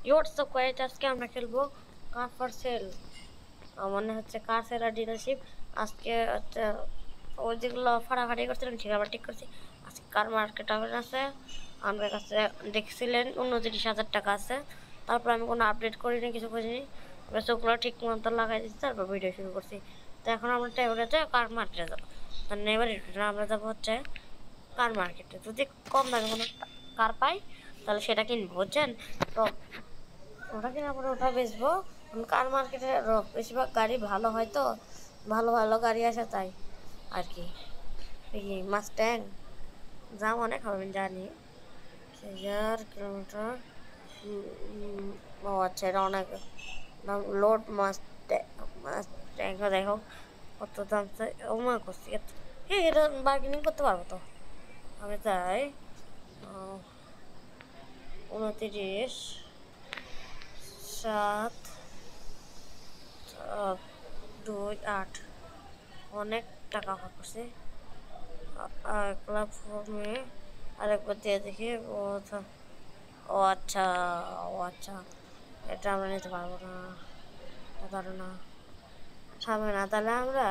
WhatsApp guys, আজকে আমরা খেলবো কার ফর সেল, মনে হচ্ছে কার সেল আর ডিলারশিপ। আজকে হচ্ছে ওই যেগুলো ফাড়াফাড়ি করছিলাম সেগুলো আবার ঠিক করছি। আজকে কার মার্কেট আবেন আছে, আমার কাছে দেখছিলেন 29,000 টাকা আছে। তারপর আমি কোনো আপডেট করিনি, কিছু করিনি, চোখগুলো ঠিক মতো লাগাই দিচ্ছি, তারপর ভিডিও শুরু করছি। তো এখন আমরা টেবিলেতে কার মার্কেটে যাবো, এবার আমরা যাবো হচ্ছে কার মার্কেটে। যদি কম দামে কোনো কার পাই তাহলে সেটা কিনবো, বুঝছেন? তো ওটা কেনার পরে ওটা বেচবো। কার মার্কেটে বেশিরভাগ গাড়ি ভালো হয়, তো ভালো ভালো গাড়ি আসে তাই আর কি। এই মাস্ট্যাং দাম অনেক হবে আমি জানি, 1000 কিলোমিটার। ও আচ্ছা, এটা অনেক দাম। লোড মাস্ট্যাং দেখো কত দাম চাই। ও মা করছি এটা বার্গেনিং করতে পারবো তো আমি, তাই 29,728 অনেক টাকা করছে। ক্লাব ফর্মে আরেকবার দিয়ে দেখি। ও আচ্ছা, ও আচ্ছা, এটা আমরা নিতে পারবো না, পারবো না, হবে না। তাহলে আমরা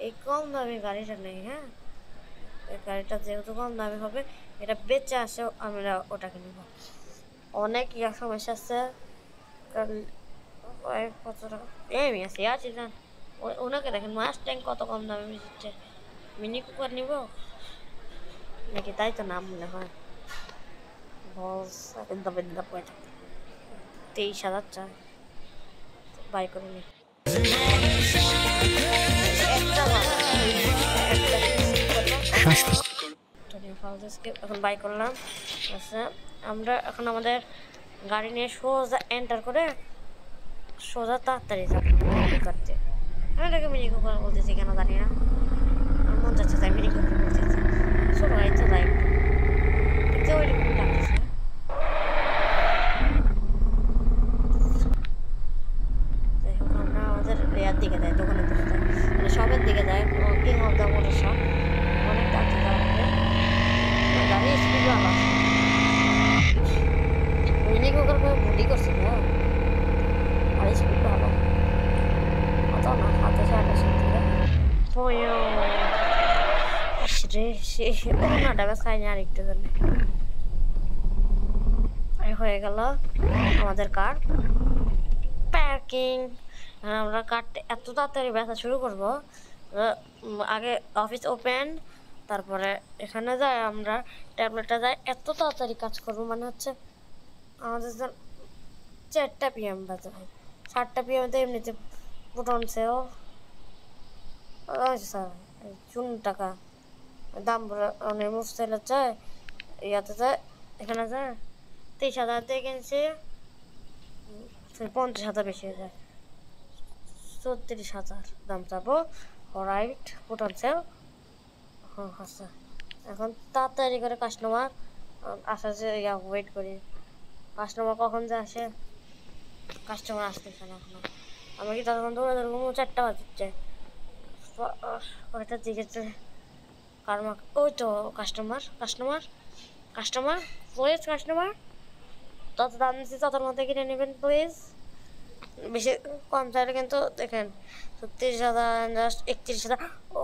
এই কম দামি গাড়িটা নেই। হ্যাঁ, এই গাড়িটা যেহেতু কম দামি হবে, এটা বেচে আসে, আমরা ওটাকে নেব। অনেক সমস্যা আছে, কারণ কত টাকা আমি আছি আছি জান। ওনাকে দেখেন, মাস্ট্যাং কত কম দামে দিচ্ছে। মিনি কুপার নিব নাকি, তাই তো নাম মনে হয়। বস বিন্দা বিন্দা পয়সা 23,000 চাই, বাই করে নি। এখন বাই করলাম। আচ্ছা, আমরা এখন আমাদের গাড়ি নিয়ে সোজা এন্টার করে সোজা তাড়াতাড়ি যাবো করতে। আমি এটাকে মিনি কুপার বলতেছি কেন জানি না, মন যাচ্ছে তাই মিনি কুপার বলতেছি। ছোট গাড়ি তো তাই একটু ওইরকম লাগতেছে। যাই হোক, আমরা আমাদের রেয়ার দিকে যাই, দোকানের দিকে যাই, মানে শপের দিকে যাই। King of the motor shop, অনেক তাড়াতাড়ি যাওয়া হবে। গাড়ি স্পিড ভালো আছে। মিনি কুপার ভুলই করছি না, গাড়ি স্পিড ভালো অত না, 27-28 থেকে রে সে না ডাবে খাইনি আর একটু জন্য হয়ে গেল আমাদের কার পার্কিং। আমরা কারটা এত তাড়াতাড়ি ব্যথা শুরু করবো, আগে অফিস ওপেন, তারপরে এখানে যাই আমরা ট্যাবলেটটা যাই, এত তাড়াতাড়ি কাজ করবো মনে হচ্ছে আমাদের 4টা PM বাজে ভাই। 7টা PM তো এমনিতে বুটনছেও স্যার চুন টাকা দাম মানে মুফসেলে চায়, ইয়াতে যায়, এখানে যায় 23,000 দিয়ে কিনছি, 50,000 বেশি হয়ে যায়, 34,000 দাম চাবো। Right button sell. হ্যাঁ আচ্ছা, এখন তাড়াতাড়ি করে কাস্টমার আসা যে ওয়েট করি, কাস্টমার কখন যে আসে, কাস্টমার আসতেছে না এখনো। আমি কি তখন দৌড়ে দৌড়ে 4টা বাজছে, কয়টার দিকে কারমা। ওই তো customer customer customer please, customer তত দাম দিচ্ছি ততর মধ্যে কিনে নেবেন প্লিজ। বেশি কম চাইলে কিন্তু দেখেন 36,000, জাস্ট 31,000। ও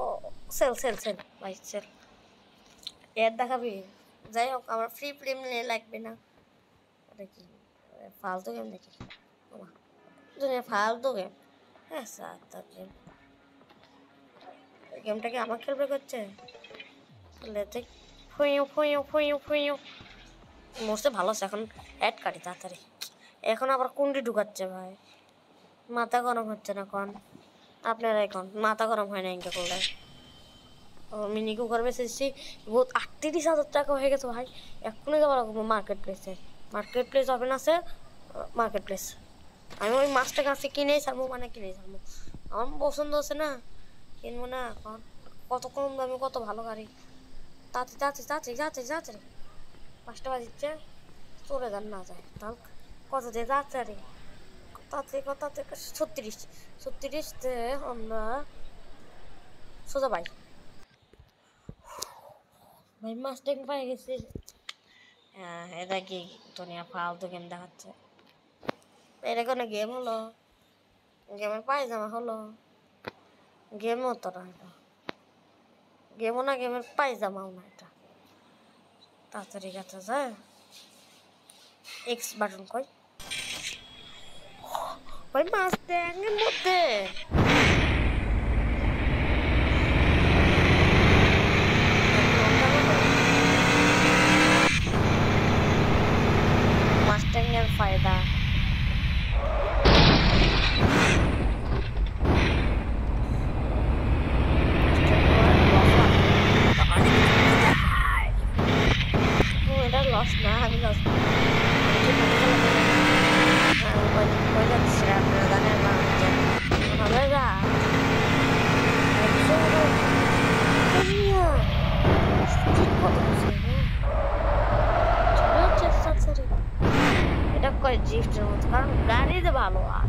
সেল সেল সেল ভাই সেল, এর দেখাবি। যাই হোক, আমার ফ্রি ফিল্ম নিয়ে লাগবে না। ওটা কি ফালতু গেম নাকি, দুনিয়া ফালতু গেম। হ্যাঁ স্যার, তার গেম, গেমটা কি আমার খেলবে করছে, লেতে ফুইউ ফুইউ ফুইউ ফুইউ মরতে ভালো আছে। এখন অ্যাড কাটি তাড়াতাড়ি, এখন আবার কুন্ডি ঢুকাচ্ছে ভাই, মাথা গরম হচ্ছে না কোন আপনার, এখন মাথা গরম হয় না ইনকে করলে। মিনি কুকার বেচেছি বহুত 38,000 টাকা হয়ে গেছে ভাই। এক্ষুনি যাবো লাগবো মার্কেট প্লেসে, মার্কেট প্লেস ওপেন আছে, মার্কেট প্লেস। আমি ওই মাছটা কাছে কিনেই ছাড়বো, মানে কিনেই ছাড়বো, আমার পছন্দ হচ্ছে না, কিনবো না এখন। কত কম দামে কত ভালো গাড়ি, তাড়াতাড়ি তাড়াতাড়ি তাড়াতাড়ি তাড়াতাড়ি তাড়াতাড়ি 5টা বাজিচ্ছে, চলে যান না যায় তাহলে কত দিয়ে তাড়াতাড়ি তাড়াতাড়ি তাড়াতাড়ি 36 আমরা সোজা ভাই ভাই মাস্টার পাই গেছি। হ্যাঁ, এটা কি দুনিয়া ফালতু গেম দেখাচ্ছে। এটা কোনো গেম হলো? গেমের পায়জামা হলো? গেমও তো না এটা, গেমও না, গেমের পায়জামাও না এটা। তাড়াতাড়ি গেছে যায়। এক্স বাটন কই? ওই মাছ ট্যাঙ্গের মধ্যে মাছ ট্যাঙ্গের ফায়দা। এটা লস না, আমি লস এটা কয় জিফটের মতো, কারণ গাড়িতে ভালো। আর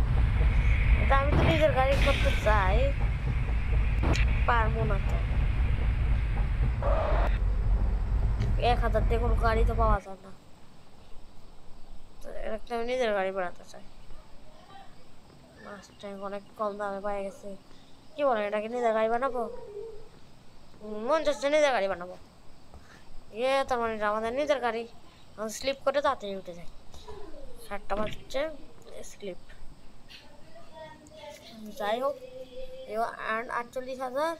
এটা আমি তো নিজের গাড়ি করতে চাই, পারবো না তো। 1000 দিয়ে কোনো গাড়ি তো পাওয়া যায় না, তো একটা আমি নিজের গাড়ি বানাতে চাই। অনেক কম দামে পাই গেছে। কি বলেন, এটাকে নিজের গাড়ি বানাবো? মন চাচ্ছে নিজের গাড়ি বানাবো। তার মানে আমাদের নিজের গাড়ি। স্লিপ করে তাড়াতাড়ি উঠে যায়। 7টা বাজছে, স্লিপ। যাই হোক, আর্ন 48,000,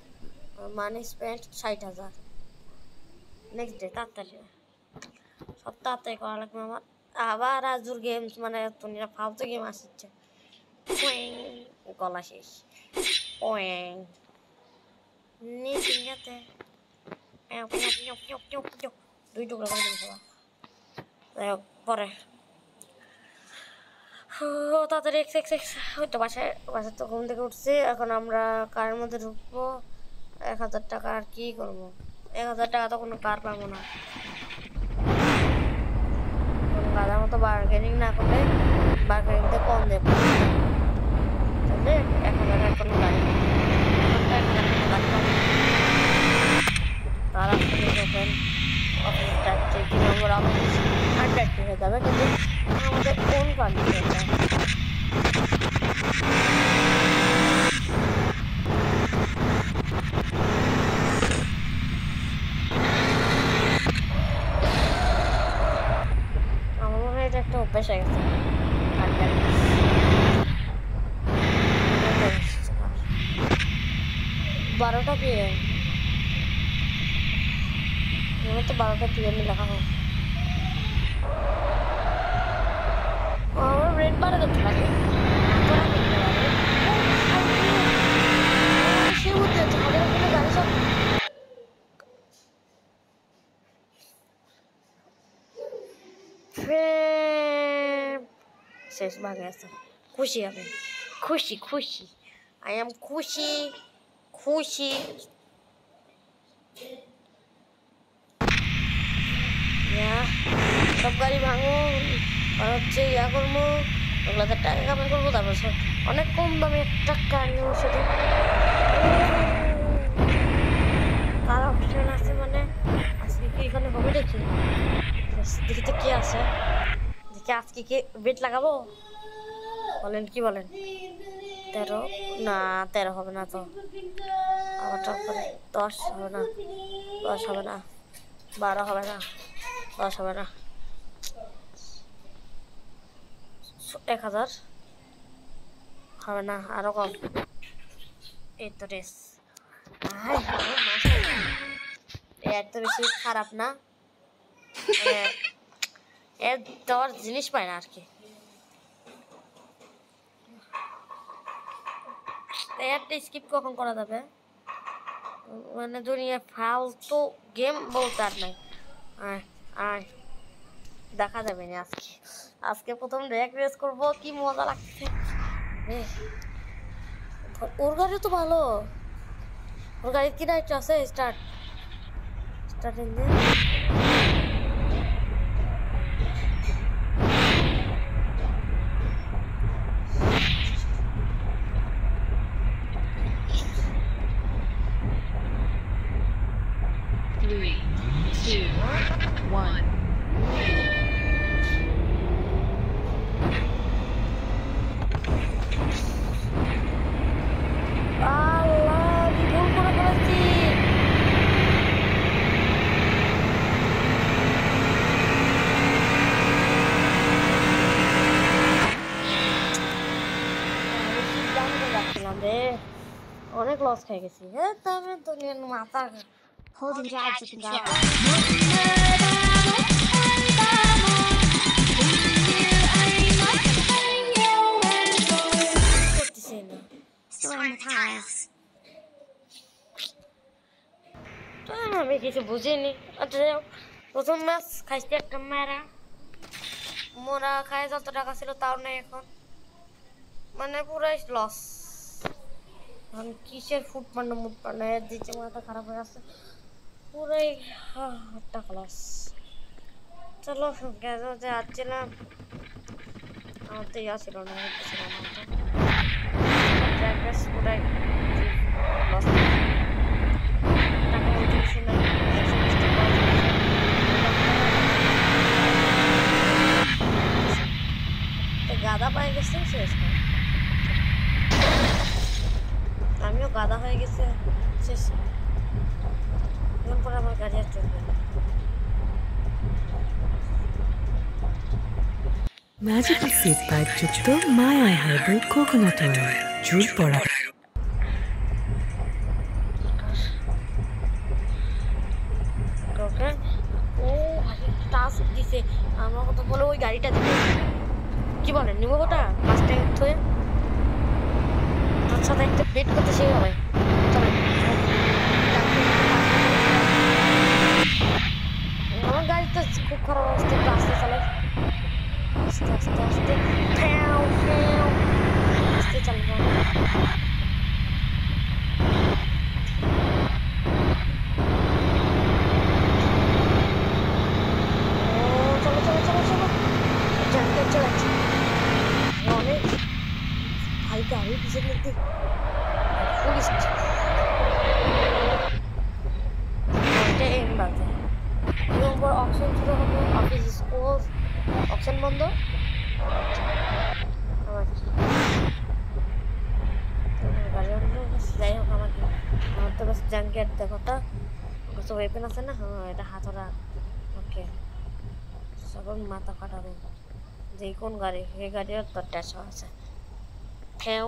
মানি স্পেন্ড 60,000। নেক্সট ডে তাড়াতাড়ি, সব তাড়াতাড়ি করা লাগবে আমার। আবার আজুর গেমস, মানে দুনিয়া ফালতু গেম আসছে। গলা শেষ। নিচে 2 টুকরা করে দিতে হবে। যাই হোক, পরে তাড়াতাড়ি ওই তো বাসায় তো ঘুম থেকে উঠছি। এখন আমরা কারের মধ্যে ঢুকবো। 1000 টাকা আর কি করবো? 1000 টাকা তো কোনো কার পাবো না। কোনো গাদার মতো বার্গেনিং না করলে, বার্গেনিংতে কম দেবো, তাহলে 1000 টাকার কোনো গাড়ি নেই। 1000 টাকা গাড়ি পাবো। তারা ওপেন অফিস যাচ্ছে, 2 নম্বর অফিস আনডাক্টিভ হয়ে যাবে। কিন্তু আমাদের কোন গাড়ি এটা? আমার মনে হয় এটা একটা অভ্যাস হয়ে গেছে। 12টা PM, মনে তো 12টা PM লেখা হোক। আমার রেড বারে করতে পারে, সে বুঝতে হচ্ছে আমাদের ওখানে গাড়ি সব শেষ ভাগে আছে। খুশি আমি, খুশি আই এম খুশি। সব গাড়ি ভাঙো আর হচ্ছে করবো, ওগুলোতে টাকা কামাই করবো। তারপর অনেক কম দামে একটা গাড়ি সাথে কার অপশন আছে। মানে আজকে কি এখানে হবে দেখি তো কি আছে, দেখি আজকে কি বেট লাগাবো। বলেন, কি বলেন? 13 না, 13 হবে না তো। আবার তারপরে 10 হবে না, 10 হবে না, 12 হবে না, 10 হবে না, 1000 হবে না, আরো কম। এই তো রেস। এর তো বেশি খারাপ না, এর দেওয়ার জিনিস পায় না আর কি। এরটা স্কিপ কখন করা যাবে? মানে দুনিয়া ফালতু গেম বলতে আর নাই। আর দেখা যাবে না আজকে প্রথম র্যাক রেস করবো, কি মজা লাগছে। ওর গাড়ি তো ভালো, ওর গাড়ি কি রাইট আছে? Start engine. অনেক লস খেয়ে গেছি। হ্যাঁ তবে দুনিয়ার মাথা Holding drives with control. করতেছি না। Storing the tiles. তো আমি কিছু বুঝিনি। আচ্ছা যাই হোক, প্রথম ম্যাচ খাইছি একটা মেরা মোরা খায় যত টাকা ছিল তাও নেই এখন, মানে পুরাই লস। এখন কিসের ফুড পান্ডা মুড পান্ডা দিচ্ছে, মাথা খারাপ হয়ে আছে পুরাই, টাকা লস। চলো গ্যাসে আসছিলাম, আমার তো ইয়া ছিল না, ছিলাম পুরাই লস। টাকা বলতে কিছু নাই, গাদা পায়ে গেছে শেষ। আমিও গাদা হয়ে গেছে শেষ। এখন পরে আমার গাড়ি আর চলবে না। ম্যাজিক্যাল সিড পাইপ যুক্ত মায়া হার্বাল কোকোনাট অয়েল চুল পড়া। ও টাস্ক দিছে আমার কথা বলে, ওই গাড়িটা দিবে কি বলেন নিব ওটা ফার্স্ট টাইম থয়ে তার সাথে একটা বেট করতে সেই হবে। আমার গাড়ি তো খুব খারাপ অবস্থা, একটু আস্তে চালাই, আস্তে আস্তে আস্তে ফ্যাও ফ্যাও আস্তে চালাবো। চলো চলো চলো চলো জানতে চলাচ্ছি অনেক ভাই গাড়ি পিছনে দেখতে পুলিশ এম বাজে নম্বর অপশন শুরু হবে, অফিস স্কুল অপশন বন্ধ। গাড়ি যাই হোক, আমার তো বাস জাঙ্কেট দেখোটা তো ওয়েপেন আছে না, হ্যাঁ এটা হাতরা। ওকে সকল মাথা ফাটাবে যে কোন গাড়ি, এই গাড়ির তো ট্যাশো আছে। ফেও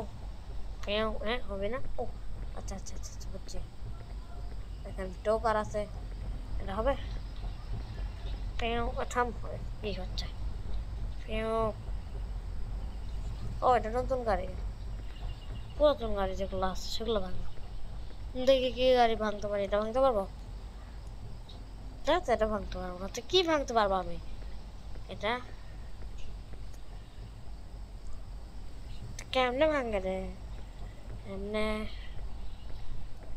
ফেও হ্যাঁ হবে না। ও আচ্ছা আচ্ছা আচ্ছা আচ্ছা বুঝছি, এখানে টোকার আছে, এটা হবে। ফেও থাম কি হচ্ছে ফেও। ও এটা নতুন গাড়ি, পুরাতন গাড়ি যেগুলো আছে সেগুলো ভাঙা। দেখি কি গাড়ি ভাঙতে পারি, এটা ভাঙতে পারবো? এটা ভাঙতে পারবো না তো কি ভাঙতে পারবো আমি? এটা কেমনে ভাঙবে রে, এমনে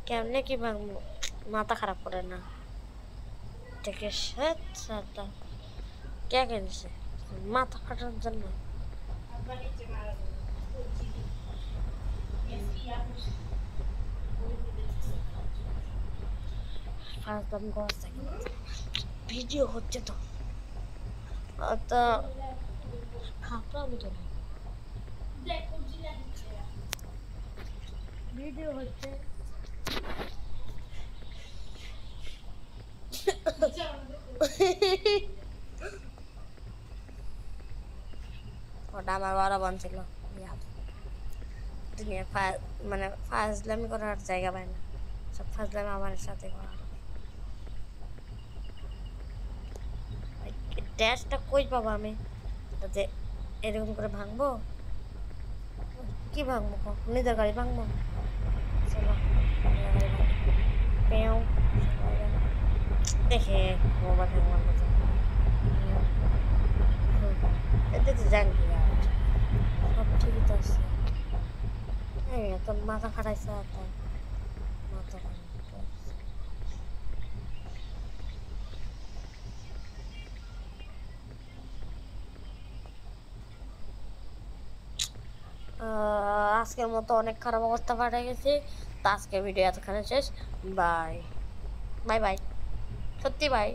কেমনে কি ভাঙবো, মাথা খারাপ করে না। থেকে সাতটা কে কিনছে মাথা ফাটানোর জন্য? ভিডিও হচ্ছে তো ভিডিও হচ্ছে ওটা আমার বড় বোন ছিল, দুনিয়া মানে ফাজলামি করার জায়গা পায় না, সব ফাজলামি আমার সাথে করা। ড্যাশটা কই পাবো আমি যে এরকম করে ভাঙবো? কি ভাঙবো, নিজের গাড়ি ভাঙবো? চলো পেও দেখে মোবাইল ভগবান মতো এতে তো জানি সব ঠিকই তো আছে। তো মাথা খাটাইছে, মাথা আজকের মতো অনেক খারাপ অবস্থা পাঠিয়ে গেছি। তো আজকের ভিডিও এতখানে শেষ। বাই বাই বাই, সত্যি বাই।